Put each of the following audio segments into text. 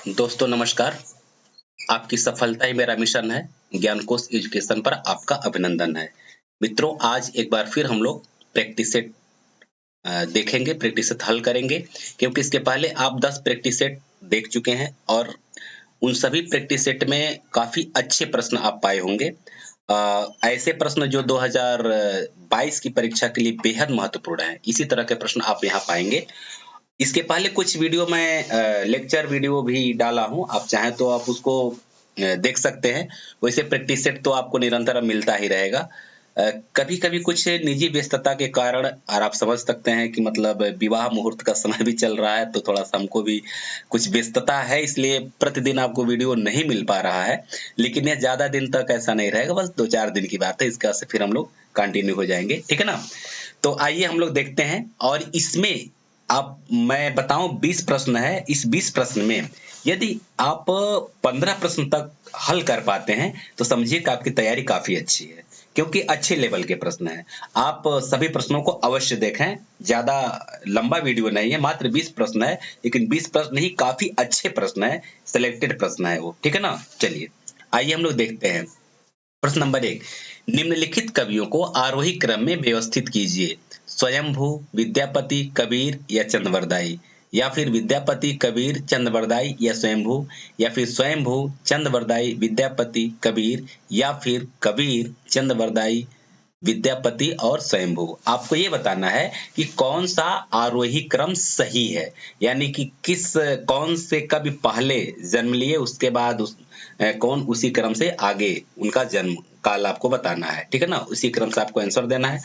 दोस्तों नमस्कार। आपकी सफलता ही मेरा मिशन है। ज्ञानकोश एजुकेशन पर आपका अभिनंदन है। मित्रों, आज एक बार फिर हम लोग प्रैक्टिस सेट देखेंगे, प्रैक्टिस सेट हल करेंगे, क्योंकि इसके पहले आप 10 प्रैक्टिस सेट देख चुके हैं और उन सभी प्रैक्टिस सेट में काफ़ी अच्छे प्रश्न आप पाए होंगे। ऐसे प्रश्न जो 2022 की परीक्षा के लिए बेहद महत्वपूर्ण हैं, इसी तरह के प्रश्न आप यहाँ पाएँगे। इसके पहले कुछ वीडियो मैं लेक्चर वीडियो भी डाला हूँ, आप चाहें तो आप उसको देख सकते हैं। वैसे प्रैक्टिस सेट तो आपको निरंतर मिलता ही रहेगा। कभी-कभी कुछ निजी व्यस्तता के कारण और आप समझ सकते हैं कि मतलब विवाह मुहूर्त का समय भी चल रहा है, तो थोड़ा-सा हमको भी कुछ व्यस्तता है, इसलिए प्रतिदिन आपको वीडियो नहीं मिल पा रहा है। लेकिन यह ज़्यादा दिन तक ऐसा नहीं रहेगा, बस 2-4 दिन की बात है, इसके बाद से फिर हम लोग कंटिन्यू हो जाएँगे, ठीक है ना? तो आइए हम लोग देखते हैं और इसमें आप मैं बताऊं 20 प्रश्न है। इस 20 प्रश्न में यदि आप 15 प्रश्न तक हल कर पाते हैं तो समझिए कि आपकी तैयारी काफी अच्छी है, क्योंकि अच्छे लेवल के प्रश्न हैं। आप सभी प्रश्नों को अवश्य देखें। ज्यादा लंबा वीडियो नहीं है, मात्र 20 प्रश्न है, लेकिन 20 प्रश्न ही काफी अच्छे प्रश्न है, सिलेक्टेड प्रश्न है वो, ठीक है ना? चलिए आइए हम लोग देखते हैं। प्रश्न नंबर 1, निम्नलिखित कवियों को आरोही क्रम में व्यवस्थित कीजिए। स्वयंभू, विद्यापति, कबीर या चंद्रवरदाई, या फिर विद्यापति, कबीर, चंद्रवरदाई या स्वयंभू, या फिर स्वयंभू, चंद्रवरदाई, विद्यापति, कबीर, या फिर कबीर, चंद्रवरदाई, विद्यापति और स्वयंभू। आपको ये बताना है कि कौन सा आरोही क्रम सही है, यानी कि कौन से कवि पहले जन्म लिए, उसके बाद कौन उसी क्रम से आगे उनका जन्म काल आपको बताना है, ठीक है ना? उसी क्रम से आपको आंसर देना है।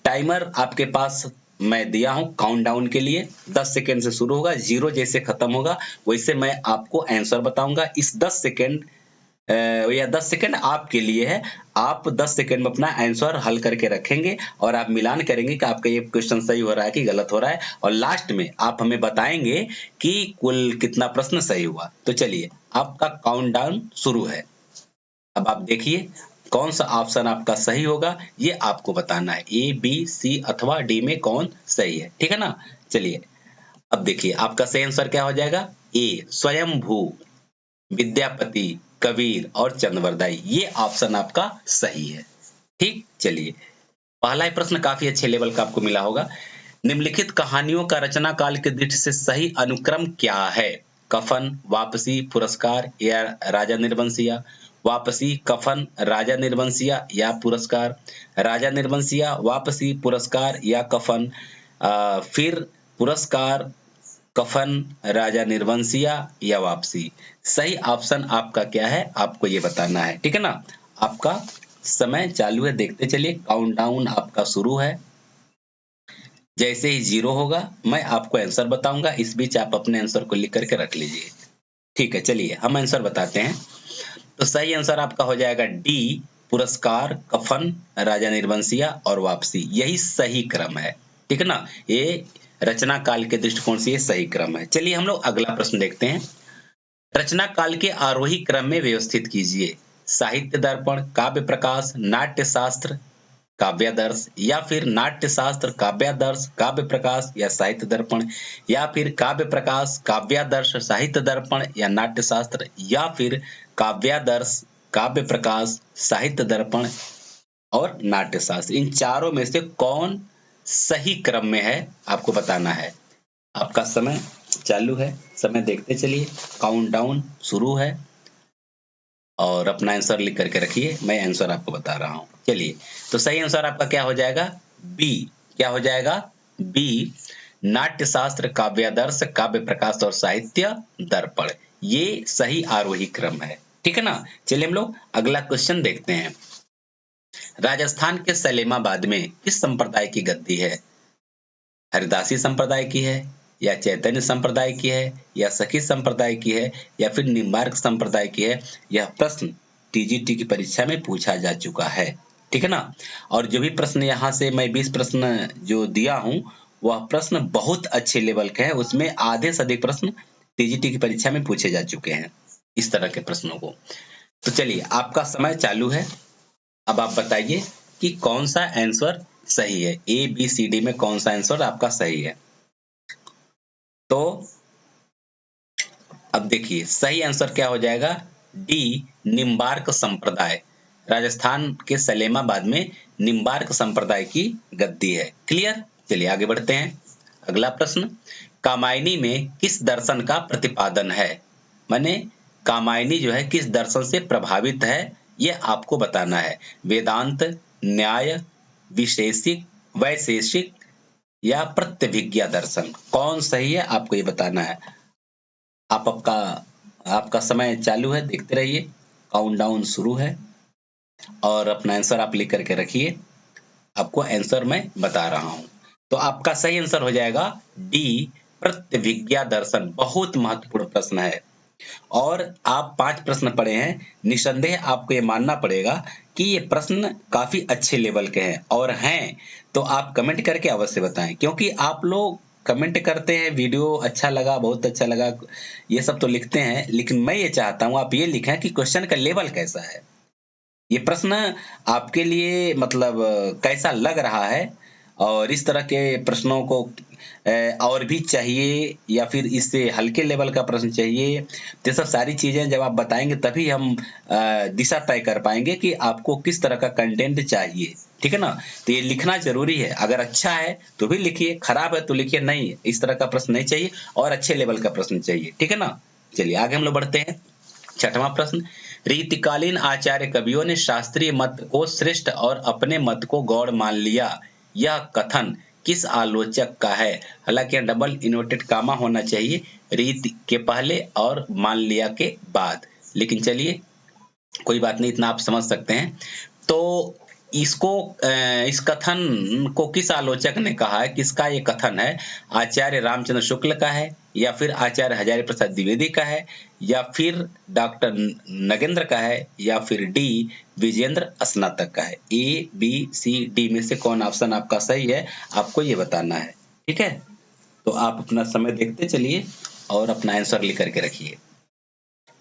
टाइमर आपके पास मैं दिया हूं काउंटडाउन के लिए। 10 सेकंड से शुरू होगा, 0 जैसे खत्म होगा वैसे मैं आपको आंसर बताऊंगा। इस 10 सेकंड या 10 सेकंड आपके लिए है। आप 10 सेकंड में अपना आंसर हल करके रखेंगे और आप मिलान करेंगे कि आपका ये क्वेश्चन सही हो रहा है कि गलत हो रहा है, और लास्ट में आप हमें बताएंगे कि कुल कितना प्रश्न सही हुआ। तो चलिए, आपका काउंटडाउन शुरू है। अब आप देखिए कौन सा ऑप्शन आपका सही होगा, ये आपको बताना है। ए, बी, सी अथवा डी में कौन सही है, ठीक है ना? चलिए, अब देखिए आपका सही आंसर क्या हो जाएगा। ए, स्वयंभू, विद्यापति, कबीर और चंद्रवरदाई, ये ऑप्शन आपका सही है। ठीक, चलिए पहला ही प्रश्न काफी अच्छे लेवल का आपको मिला होगा। निम्नलिखित कहानियों का रचना काल के दृष्टि से सही अनुक्रम क्या है? कफन, वापसी, पुरस्कार या राजा निर्वंशिया? वापसी, कफन, राजा निर्वंशिया या पुरस्कार? राजा निर्वंशिया, वापसी, पुरस्कार या कफन? फिर पुरस्कार, कफन, राजा निर्वंशिया या वापसी? सही ऑप्शन आपका क्या है, आपको ये बताना है, ठीक है ना? आपका समय चालू है, देखते चलिए। काउंटडाउन आपका शुरू है। जैसे ही 0 होगा मैं आपको आंसर बताऊंगा, इस बीच आप अपने आंसर को लिख करके रख लीजिए। ठीक है, चलिए हम आंसर बताते हैं। तो सही आंसर आपका हो जाएगा डी, पुरस्कार, कफन, राजा निर्वंशिया और वापसी। यही सही क्रम है, ठीक है ना? ये रचना काल के दृष्टिकोण से ये सही क्रम है। चलिए हम लोग अगला प्रश्न देखते हैं। रचना काल के आरोही क्रम में व्यवस्थित कीजिए। साहित्य दर्पण, काव्य प्रकाश, नाट्य शास्त्र, काव्यादर्श, या फिर नाट्य शास्त्र, काव्यादर्श, काव्य प्रकाश या साहित्य दर्पण, या फिर काव्य प्रकाश, काव्यादर्श, साहित्य दर्पण या नाट्य शास्त्र, या फिर काव्यादर्श, काव्य प्रकाश, साहित्य दर्पण और नाट्य शास्त्र। इन चारों में से कौन सही क्रम में है, आपको बताना है। आपका समय चालू है, समय देखते चलिए। काउंटडाउन शुरू है और अपना आंसर लिख करके रखिए, मैं आंसर आपको बता रहा हूं। चलिए, तो सही आंसर आपका क्या हो जाएगा? बी। क्या हो जाएगा? बी, नाट्य शास्त्र, काव्यादर्श, काव्य प्रकाश और साहित्य दर्पण। ये सही आरोही क्रम है, ठीक है ना? चलिए हम लोग अगला क्वेश्चन देखते हैं। राजस्थान के सलेमाबाद में किस संप्रदाय की गद्दी है? हरिदासी संप्रदाय की है, या चैतन्य संप्रदाय की है, या सखी संप्रदाय की है, या फिर निम्बार्क संप्रदाय की है? यह प्रश्न टीजीटी की परीक्षा में पूछा जा चुका है, ठीक है ना? और जो भी प्रश्न यहाँ से मैं 20 प्रश्न जो दिया हूं, वह प्रश्न बहुत अच्छे लेवल के हैं। उसमें आधे से अधिक प्रश्न टीजीटी की परीक्षा में पूछे जा चुके हैं, इस तरह के प्रश्नों को। तो चलिए, आपका समय चालू है। अब आप बताइए कि कौन सा आंसर सही है। ए, बी, सी, डी में कौन सा आंसर आपका सही है? तो अब देखिए सही आंसर क्या हो जाएगा, डी निम्बार्क संप्रदाय। राजस्थान के सलेमाबाद में निम्बार्क संप्रदाय की गद्दी है। क्लियर? चलिए आगे बढ़ते हैं। अगला प्रश्न, कामायनी में किस दर्शन का प्रतिपादन है? माने कामायनी जो है किस दर्शन से प्रभावित है, यह आपको बताना है। वेदांत, न्याय, विशेषिक, वैशेषिक या प्रत्यभिज्ञा दर्शन, कौन सही है आपको ये बताना है। आपका आपका समय चालू है, देखते रहिए, काउंटडाउन शुरू है और अपना आंसर आप लिख करके रखिए। आपको आंसर मैं बता रहा हूं। तो आपका सही आंसर हो जाएगा डी प्रत्यभिज्ञा दर्शन। बहुत महत्वपूर्ण प्रश्न है और आप 5 प्रश्न पढ़े हैं, निसंदेह आपको ये मानना पड़ेगा कि ये प्रश्न काफी अच्छे लेवल के हैं, और हैं तो आप कमेंट करके अवश्य बताएं, क्योंकि आप लोग कमेंट करते हैं वीडियो अच्छा लगा, बहुत अच्छा लगा, ये सब तो लिखते हैं, लेकिन मैं ये चाहता हूं आप ये लिखें कि क्वेश्चन का लेवल कैसा है, ये प्रश्न आपके लिए मतलब कैसा लग रहा है, और इस तरह के प्रश्नों को और भी चाहिए या फिर इससे हल्के लेवल का प्रश्न चाहिए, तो सब सारी चीजें जब आप बताएंगे तभी हम दिशा तय कर पाएंगे कि आपको किस तरह का कंटेंट चाहिए। ठीक है ना? तो ये लिखना जरूरी है, अगर अच्छा है तो भी लिखिए, खराब है तो लिखिए नहीं, इस तरह का प्रश्न नहीं चाहिए और अच्छे लेवल का प्रश्न चाहिए। ठीक है ना? चलिए आगे हम लोग बढ़ते हैं। छठवां प्रश्न, रीतिकालीन आचार्य कवियों ने शास्त्रीय मत को श्रेष्ठ और अपने मत को गौड़ मान लिया, यह कथन किस आलोचक का है? हालांकि डबल इन्वर्टेड कामा होना चाहिए रीति के पहले और मान लिया के बाद, लेकिन चलिए कोई बात नहीं, इतना आप समझ सकते हैं। तो इसको इस कथन को किस आलोचक ने कहा है, किसका ये कथन है? आचार्य रामचंद्र शुक्ल का है, या फिर आचार्य हजारी प्रसाद द्विवेदी का है, या फिर डॉक्टर नगेंद्र का है, या फिर डी विजेंद्र स्नातक का है। ए बी सी डी में से कौन ऑप्शन आपका सही है, आपको ये बताना है। ठीक है, तो आप अपना समय देखते चलिए और अपना आंसर लिख करके रखिए,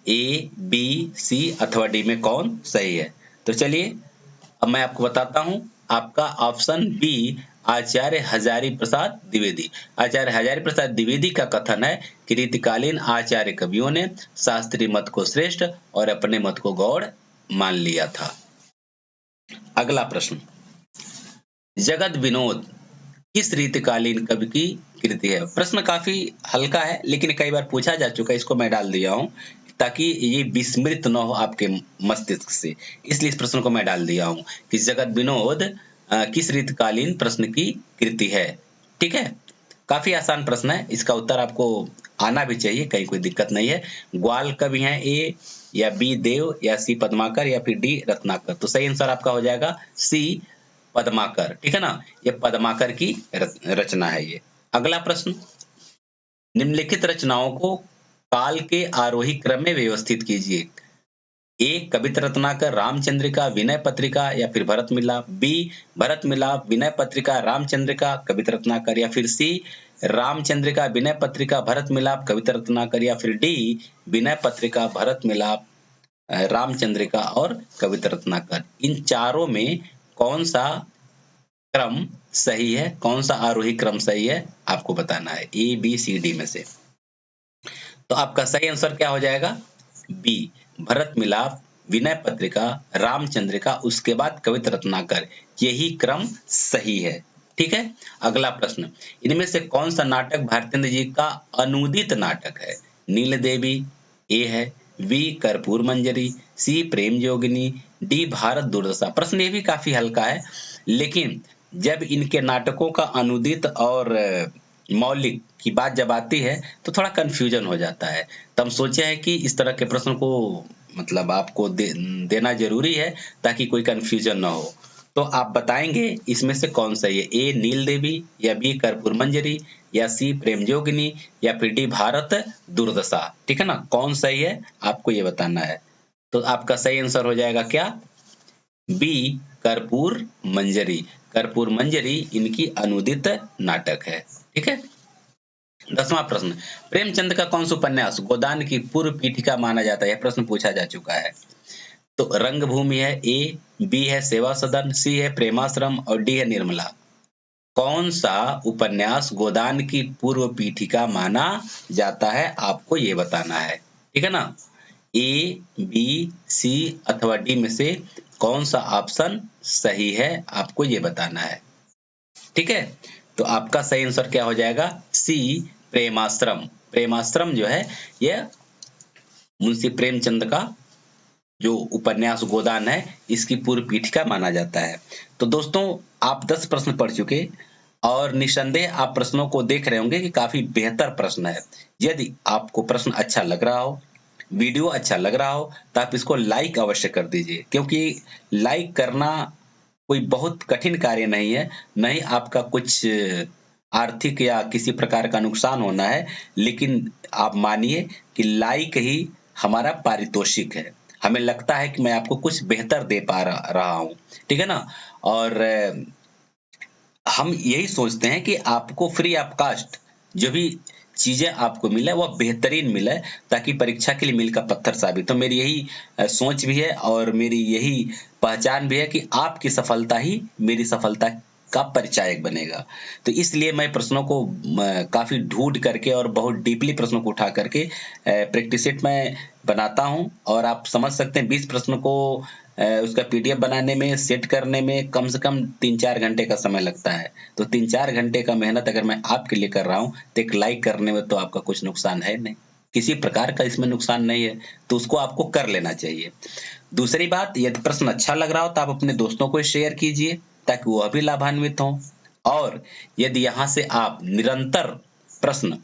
ए बी सी अथवा डी में कौन सही है। तो चलिए अब मैं आपको बताता हूं, आपका ऑप्शन बी आचार्य हजारी प्रसाद द्विवेदी। आचार्य हजारी प्रसाद द्विवेदी का कथन है कि रीतिकालीन आचार्य कवियों ने शास्त्रीय मत को श्रेष्ठ और अपने मत को गौड़ मान लिया था। अगला प्रश्न, जगत विनोद किस रीतिकालीन कवि की कृति है? प्रश्न काफी हल्का है लेकिन कई बार पूछा जा चुका है, इसको मैं डाल दिया हूं ताकि ये विस्मृत न हो आपके मस्तिष्क से, इसलिए इस प्रश्न को मैं डाल दिया हूं कि जगत विनोद किस रीतिकालीन प्रश्न की कृति है। ठीक है, काफी आसान प्रश्न है, इसका उत्तर आपको आना भी चाहिए, कहीं कोई दिक्कत नहीं है। ग्वाल कवि हैं ए, या बी देव, या सी पद्माकर, या फिर डी रत्नाकर। तो सही आंसर आपका हो जाएगा सी पद्माकर। ठीक है ना, ये पद्माकर की रचना है ये। अगला प्रश्न, निम्नलिखित रचनाओं को काल के आरोही क्रम में व्यवस्थित कीजिए। ए कविता रत्नाकर, रामचंद्रिका, विनय पत्रिका, या फिर भरत मिलाप। बी भरत मिलाप, विनय पत्रिका, रामचंद्रिका, कविता रत्नाकर, या फिर सी रामचंद्रिका, विनय पत्रिका, भरत मिलाप, कविता रत्नाकर, या फिर डी विनय पत्रिका, भरत मिलाप, रामचंद्रिका और कविता रत्नाकर। इन चारों में कौन सा क्रम सही है, कौन सा आरोही क्रम सही है, आपको बताना है ए बी सी डी में से। तो आपका सही आंसर क्या हो जाएगा, बी भरत मिलाप, विनय पत्रिका, रामचंद्रिका, उसके बाद कविता रत्नाकर, यही क्रम सही है। ठीक है, अगला प्रश्न, इनमें से कौन सा नाटक भारतेंद्र जी का अनुदित नाटक है? नील देवी ए है, बी कर्पूर मंजरी, सी प्रेम जोगिनी, डी भारत दुर्दशा। प्रश्न ये भी काफी हल्का है, लेकिन जब इनके नाटकों का अनुदित और मौलिक की बात जब आती है तो थोड़ा कंफ्यूजन हो जाता है, तो हम सोचे हैं कि इस तरह के प्रश्न को मतलब आपको देना जरूरी है ताकि कोई कंफ्यूजन ना हो। तो आप बताएंगे इसमें से कौन सही है, ए नील देवी, या बी कर्पूर मंजरी, या सी प्रेम जोगिनी, या फिर डी भारत दुर्दशा। ठीक है ना, कौन सही है आपको ये बताना है। तो आपका सही आंसर हो जाएगा क्या, बी कर्पूर मंजरी। कर्पूर मंजरी इनकी अनुदित नाटक है। ठीक है, 10वां प्रश्न, प्रेमचंद का कौन सा उपन्यास गोदान की पूर्व पीठिका माना जाता है? यह प्रश्न पूछा जा चुका है। तो रंगभूमि है ए, बी है सेवा सदन, सी है प्रेमाश्रम, और डी है निर्मला। कौन सा उपन्यास गोदान की पूर्व पीठिका माना जाता है, आपको ये बताना है। ठीक है ना। ए, बी, सी अथवा डी में से कौन सा ऑप्शन सही है, आपको ये बताना है। ठीक है, तो आपका सही आंसर क्या हो जाएगा, सी, प्रेमाश्रम। प्रेमाश्रम जो है यह मुंशी प्रेमचंद का जो उपन्यास गोदान है, इसकी पूर्व पीठिका माना जाता है। तो दोस्तों, आप 10 प्रश्न पढ़ चुके और निसंदेह आप प्रश्नों को देख रहे होंगे कि काफी बेहतर प्रश्न है। यदि आपको प्रश्न अच्छा लग रहा हो, वीडियो अच्छा लग रहा हो, तो आप इसको लाइक अवश्य कर दीजिए, क्योंकि लाइक करना कोई बहुत कठिन कार्य नहीं है, न ही आपका कुछ आर्थिक या किसी प्रकार का नुकसान होना है, लेकिन आप मानिए कि लाइक ही हमारा पारितोषिक है। हमें लगता है कि मैं आपको कुछ बेहतर दे पा रहा हूँ, ठीक है ना। और हम यही सोचते हैं कि आपको फ्री ऑफ कास्ट जो भी चीजें आपको मिले वह बेहतरीन मिले, ताकि परीक्षा के लिए मील का पत्थर साबित हो। मेरी यही सोच भी है और मेरी यही पहचान भी है कि आपकी सफलता ही मेरी सफलता का परिचायक बनेगा। तो इसलिए मैं प्रश्नों को काफी ढूंढ करके और बहुत डीपली प्रश्नों को उठा करके प्रैक्टिस सेट में बनाता हूं, और आप समझ सकते हैं 20 प्रश्न को उसका पीडीएफ बनाने में, सेट करने में कम से कम 3-4 घंटे का समय लगता है। तो 3-4 घंटे का मेहनत अगर मैं आपके लिए कर रहा हूँ, तो एक लाइक करने में तो आपका कुछ नुकसान है नहीं, किसी प्रकार का इसमें नुकसान नहीं है, तो उसको आपको कर लेना चाहिए। दूसरी बात, यदि प्रश्न अच्छा लग रहा हो तो आप अपने दोस्तों को शेयर कीजिए, ताकि वह भी लाभान्वित हों। और यदि यहाँ से आप निरंतर प्रश्न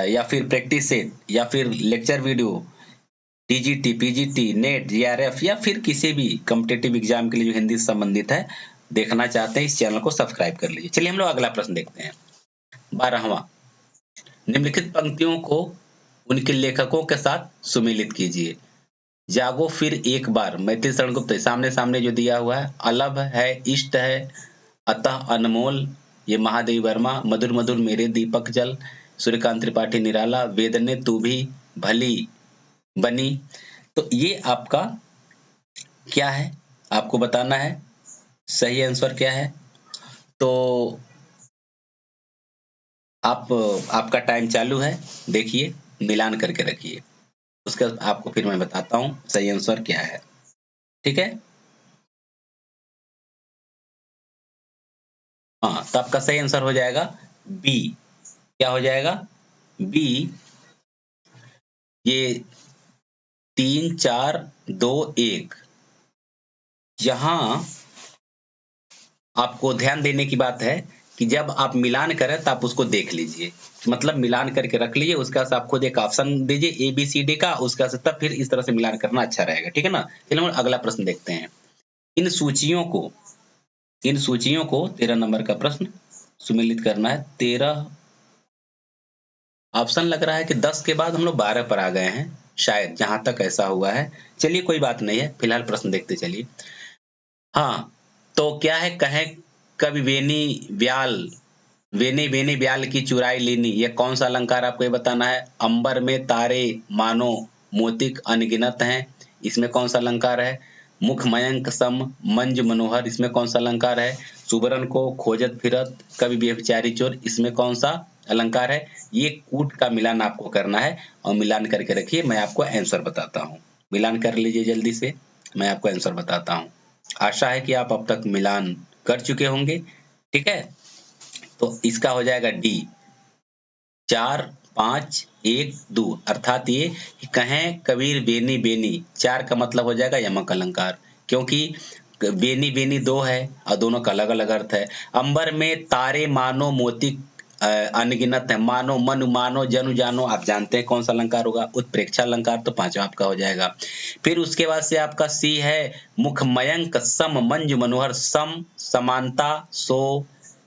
या फिर प्रैक्टिस सेट या फिर lecture video, TGT, PGT, net, GRF या फिर किसी भी कॉम्पिटिटिव एग्जाम के लिए जो हिंदी से संबंधित है देखना चाहते हैं, इस चैनल को सब्सक्राइब कर लीजिए। चलिए हम लोग अगला प्रश्न देखते हैं। 12वां, निम्नलिखित पंक्तियों को उनके लेखकों के साथ सुमेलित कीजिए। जागो फिर एक बार, मैथिली शरण गुप्त, सामने सामने जो दिया हुआ है, अलभ है, इष्ट है, अतः अनमोल, ये महादेवी वर्मा, मधुर मधुर मेरे दीपक जल, सूर्यकांत त्रिपाठी निराला, वेदने तू भी भली बनी। तो ये आपका क्या है, आपको बताना है सही आंसर क्या है। तो आपका टाइम चालू है, देखिए, मिलान करके रखिए, उसके बाद आपको फिर मैं बताता हूँ सही आंसर क्या है। ठीक है, हाँ, तो आपका सही आंसर हो जाएगा बी। क्या हो जाएगा, बी। ये 3-4-2-1, यहाँ आपको ध्यान देने की बात है कि जब आप मिलान करें तो आप उसको देख लीजिए, मतलब मिलान करके रख लीजिए, उसके बाद आप खुद एक ऑप्शन दीजिए ए बी सी डी का, उसके बाद तब फिर इस तरह से मिलान करना अच्छा रहेगा, ठीक है ना। चलिए हम अगला प्रश्न देखते हैं। इन सूचियों को इन सूचियों को 13 नंबर का प्रश्न सुमेलित करना है। 13 ऑप्शन लग रहा है कि 10 के बाद हम लोग 12 पर आ गए हैं, शायद जहां तक ऐसा हुआ है। चलिए कोई बात नहीं है, फिलहाल प्रश्न देखते चलिए। हाँ, तो क्या है, कहें कवि वेनी व्याल, वेनी वेनी ब्याल की चुराई लेनी, ये कौन सा अलंकार आपको ये बताना है। अंबर में तारे मानो मोतिक अनगिनत हैं, इसमें कौन सा अलंकार है। मुख मयंक सम मंज मनोहर, इसमें कौन सा अलंकार है। सुबरन को खोजत फिरत कवि व्यभिचारी चोर, इसमें कौन सा अलंकार है। ये कूट का मिलान आपको करना है, और मिलान करके रखिए, मैं आपको आंसर बताता हूँ। मिलान कर लीजिए जल्दी से, मैं आपको आंसर बताता हूँ। आशा है कि आप अब तक मिलान कर चुके होंगे, ठीक है। तो इसका हो जाएगा डी, 4-5-1-2, अर्थात ये कि कहें कबीर बेनी बेनी, 4 का मतलब हो जाएगा यमक अलंकार, क्योंकि बेनी बेनी 2 है और दोनों का अलग अलग अर्थ है। अंबर में तारे मानो मोती अनगिनत है, मानो मनु मानो जनु जानो, आप जानते हैं कौन सा अलंकार होगा, उत्प्रेक्षा अलंकार, तो 5वां आपका हो जाएगा। फिर उसके बाद से आपका सी है, मुख मयंक सम मंजु मनोहर, सम समानता, सो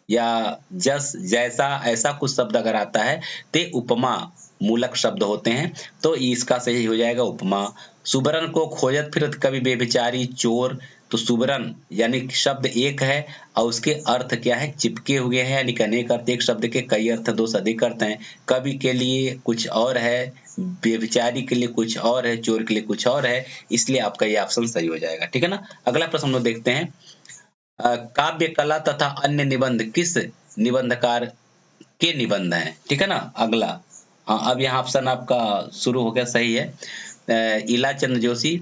या जस जैसा, ऐसा कुछ शब्द अगर आता है ते उपमा मूलक शब्द होते हैं, तो इसका सही हो जाएगा उपमा। सुबरन को खोजत फिरत कवि बेविचारी चोर, तो सुबरन यानी शब्द एक है और उसके अर्थ क्या है, चिपके हुए हैं, यानी अनेक अर्थ, एक शब्द के कई अर्थ, 2 से अधिक अर्थ हैं। कवि के लिए कुछ और है, बेविचारी के लिए कुछ और है, चोर के लिए कुछ और है, इसलिए आपका ये ऑप्शन सही हो जाएगा, ठीक है ना। अगला प्रश्न हम लोग देखते हैं। काव्य कला तथा अन्य निबंध किस निबंधकार के निबंध हैं, ठीक है ना। अगला, हाँ, अब यहाँ ऑप्शन आपका शुरू हो गया, सही है। इला चंद्र जोशी,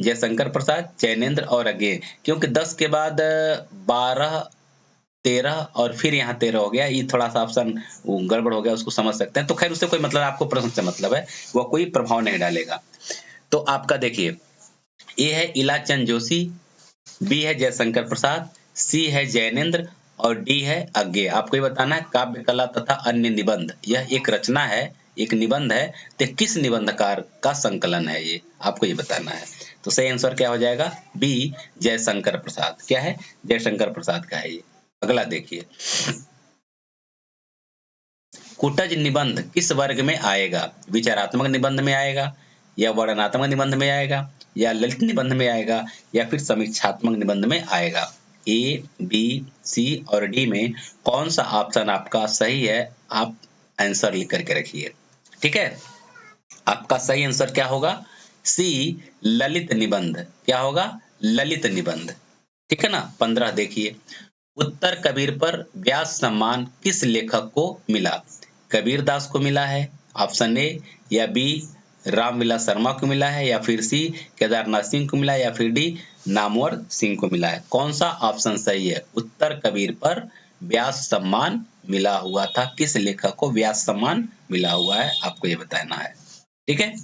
जयशंकर प्रसाद, जैनेंद्र और अज्ञे, क्योंकि 10 के बाद 12, 13 और फिर यहाँ 13 हो गया, ये थोड़ा सा ऑप्शन गड़बड़ हो गया, उसको समझ सकते हैं। तो खैर उससे कोई मतलब, आपको प्रश्न से मतलब है, वो कोई प्रभाव नहीं डालेगा। तो आपका देखिए, ए है इलाचंद जोशी, बी है जयशंकर प्रसाद, सी है जैनेंद्र और डी है अज्ञे। आपको ये बताना है काव्य कला तथा अन्य निबंध, यह एक रचना है, एक निबंध है, तो किस निबंधकार का संकलन है, ये आपको ये बताना है। तो सही आंसर क्या हो जाएगा, बी जयशंकर प्रसाद। क्या है, जयशंकर प्रसाद का है ये। अगला देखिए, कुटज निबंध किस वर्ग में आएगा, विचारात्मक निबंध में आएगा, या वर्णनात्मक निबंध में आएगा, या ललित निबंध में आएगा, या फिर समीक्षात्मक निबंध में आएगा। ए, बी, सी और डी में कौन सा ऑप्शन आपका सही है, आप आंसर लिख करके रखिए। ठीक है, आपका सही आंसर क्या होगा, सी ललित निबंध। क्या होगा, ललित निबंध। ठीक है ना। 15 देखिए, उत्तर कबीर पर व्यास सम्मान किस लेखक को मिला, कबीर दास को मिला है, ऑप्शन ए, या बी रामविलास शर्मा को मिला है, या फिर सी केदारनाथ सिंह को मिला है, या फिर डी नामवर सिंह को मिला है। कौन सा ऑप्शन सही है, उत्तर कबीर पर व्यास सम्मान मिला हुआ था, किस लेखक को व्यास सम्मान मिला हुआ है, आपको ये बताना है। ठीक है,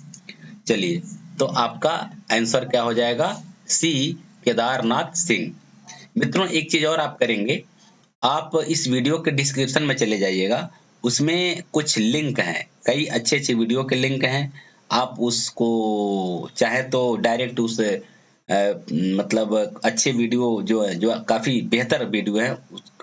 चलिए, तो आपका आंसर क्या हो जाएगा, सी केदारनाथ सिंह। मित्रों एक चीज और आप करेंगे, आप इस वीडियो के डिस्क्रिप्शन में चले जाइएगा, उसमें कुछ लिंक हैं, कई अच्छे वीडियो के लिंक हैं, आप उसको चाहे तो डायरेक्ट उस मतलब अच्छे वीडियो जो काफी बेहतर वीडियो है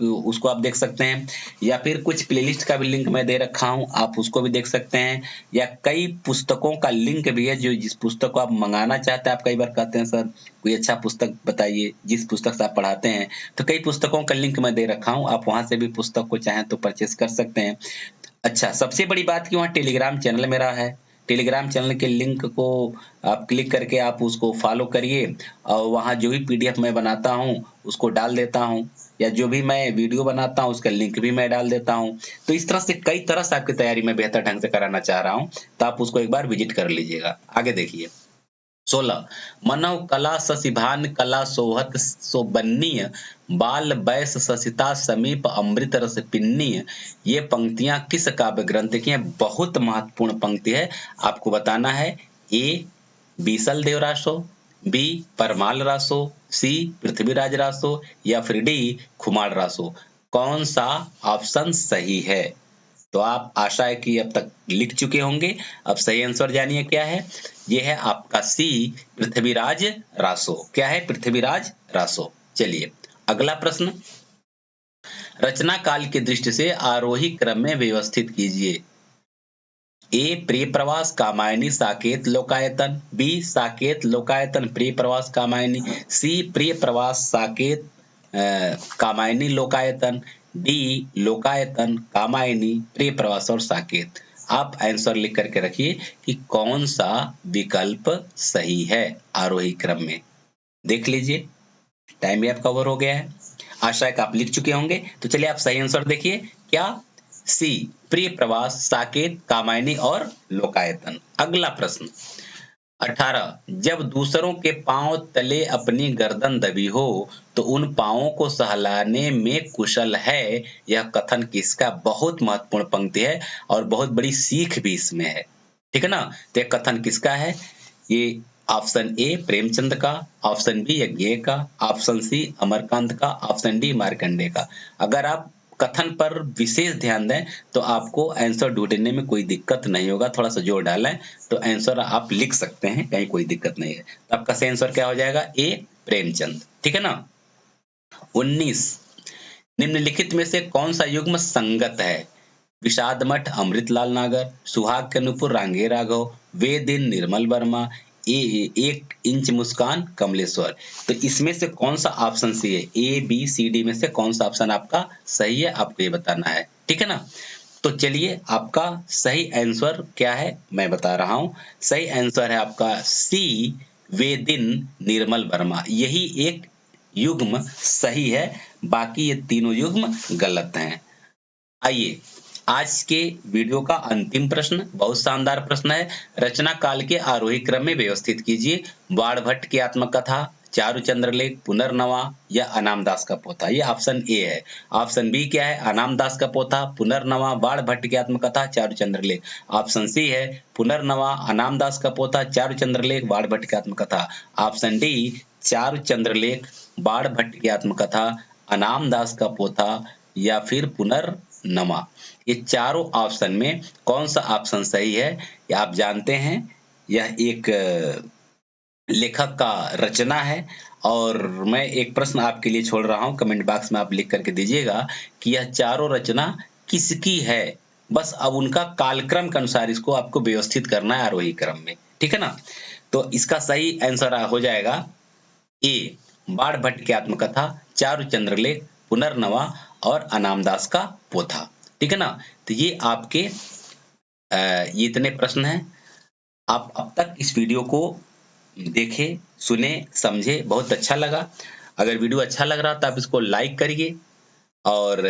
उसको आप देख सकते हैं, या फिर कुछ प्लेलिस्ट का भी लिंक मैं दे रखा हूं, आप उसको भी देख सकते हैं, या कई पुस्तकों का लिंक भी है, जो जिस पुस्तक को आप मंगाना चाहते हैं। आप कई बार कहते हैं सर कोई अच्छा पुस्तक बताइए जिस पुस्तक से आप पढ़ाते हैं, तो कई पुस्तकों का लिंक मैं दे रखा हूं, आप वहां से भी पुस्तक को चाहें तो परचेस कर सकते हैं। अच्छा, सबसे बड़ी बात कि वहाँ टेलीग्राम चैनल मेरा है, टेलीग्राम चैनल के लिंक को आप क्लिक करके आप उसको फॉलो करिए, और वहाँ जो भी पीडीएफ मैं बनाता हूँ उसको डाल देता हूँ, या जो भी मैं वीडियो बनाता हूँ उसका लिंक भी मैं डाल देता हूँ। तो इस तरह से कई तरह से आपकी तैयारी मैं बेहतर ढंग से कराना चाह रहा हूँ, तो आप उसको एक बार विजिट कर लीजिएगा। आगे देखिए, 16 मनव कला शशिभान कला सोहत सोबन्नीय बाल बैस ससिता समीप अमृत रस पिन्नीय, ये पंक्तियां किस काव्य ग्रंथ की हैं, बहुत महत्वपूर्ण पंक्ति है, आपको बताना है। ए बीसल देव रासो, बी परमाल रासो, सी पृथ्वीराज रासो, या फिर डी खुमार रासो। कौन सा ऑप्शन सही है, तो आप आशा है कि अब तक लिख चुके होंगे। अब सही आंसर जानिए क्या है, ये है आपका सी पृथ्वीराज रासो। क्या है, पृथ्वीराज रासो। चलिए अगला प्रश्न, रचना काल की दृष्टि से आरोही क्रम में व्यवस्थित कीजिए। ए प्रिय प्रवास कामायनी साकेत लोकायतन, बी साकेत लोकायतन प्रिय प्रवास कामायनी, सी प्रिय प्रवास साकेत कामायनी लोकायतन, डी लोकायतन कामायनी प्रिय प्रवास और साकेत। आप आंसर लिख करके रखिए कि कौन सा विकल्प सही है आरोही क्रम में। देख लीजिए, टाइम भी आपका ओवर हो गया है, आशा है कि आप लिख चुके होंगे। तो चलिए आप सही आंसर देखिए, क्या सी प्रिय प्रवास साकेत कामायनी और लोकायतन। अगला प्रश्न 18, जब दूसरों के पांव तले अपनी गर्दन दबी हो तो उन पांवों को सहलाने में कुशल है, यह कथन किसका, बहुत महत्वपूर्ण पंक्ति है और बहुत बड़ी सीख भी इसमें है। ठीक है ना। तो यह कथन किसका है, ये ऑप्शन ए प्रेमचंद का, ऑप्शन बी यज्ञ का, ऑप्शन सी अमरकांत का, ऑप्शन डी मार्कंडे का। अगर आप कथन पर विशेष ध्यान दें तो आपको आंसर ढूंढने में कोई दिक्कत नहीं होगा, थोड़ा सा जोर डालें तो आंसर आप लिख सकते हैं, कहीं कोई दिक्कत नहीं है। तो आपका सही आंसर क्या हो जाएगा, ए प्रेमचंद। ठीक है ना। 19, निम्नलिखित में से कौन सा युग्म संगत है, विषाद मठ अमृतलाल नागर, सुहाग के अनुपुर रांगे राघव, वे दिन निर्मल वर्मा, एक इंच मुस्कान कमलेश्वर। तो इसमें से कौन सा ऑप्शन सही है, ए बी सी डी में से कौन सा ऑप्शन आपका सही है, आपको ये बताना है। ठीक है ना। तो चलिए आपका सही आंसर क्या है मैं बता रहा हूं, सही आंसर है आपका सी वे दिन निर्मल वर्मा, यही एक युग्म सही है, बाकी ये तीनों युग्म गलत हैं। आइए आज के वीडियो का अंतिम प्रश्न बहुत शानदार प्रश्न है। रचना काल के आरोही क्रम में व्यवस्थित कीजिए। बाणभट्ट की आत्मकथा, चारुचंद्रलेख, पुनर्नवा या अनामदास का पोथा। ये ऑप्शन ए है। ऑप्शन बी क्या है? अनामदास का पोथा, पुनर्नवा, बाणभट्ट की आत्मकथा, चारुचंद्रलेख। ऑप्शन सी है पुनर्नवा, अनामदास का पोथा, चारुचंद्रलेख, बाणभट्ट की आत्मकथा। ऑप्शन डी चारुचंद्रलेख, बाणभट्ट की आत्मकथा, अनामदास का पोथा या फिर पुनर्नवा। ये चारों ऑप्शन में कौन सा ऑप्शन सही है ये आप जानते हैं। यह एक लेखक का रचना है और मैं एक प्रश्न आपके लिए छोड़ रहा हूं, कमेंट बॉक्स में आप लिख करके दीजिएगा कि यह चारों रचना किसकी है। बस अब उनका कालक्रम के अनुसार इसको आपको व्यवस्थित करना है आरोही क्रम में, ठीक है ना। तो इसका सही आंसर हो जाएगा ए, बाणभट्ट की आत्मकथा, चारुचंद्रलेख, पुनर्नवा और अनामदास का पोथा, ठीक है ना। तो ये आपके ये इतने प्रश्न हैं। आप अब तक इस वीडियो को देखे, सुने, समझे, बहुत अच्छा लगा। अगर वीडियो अच्छा लग रहा तो आप इसको लाइक करिए और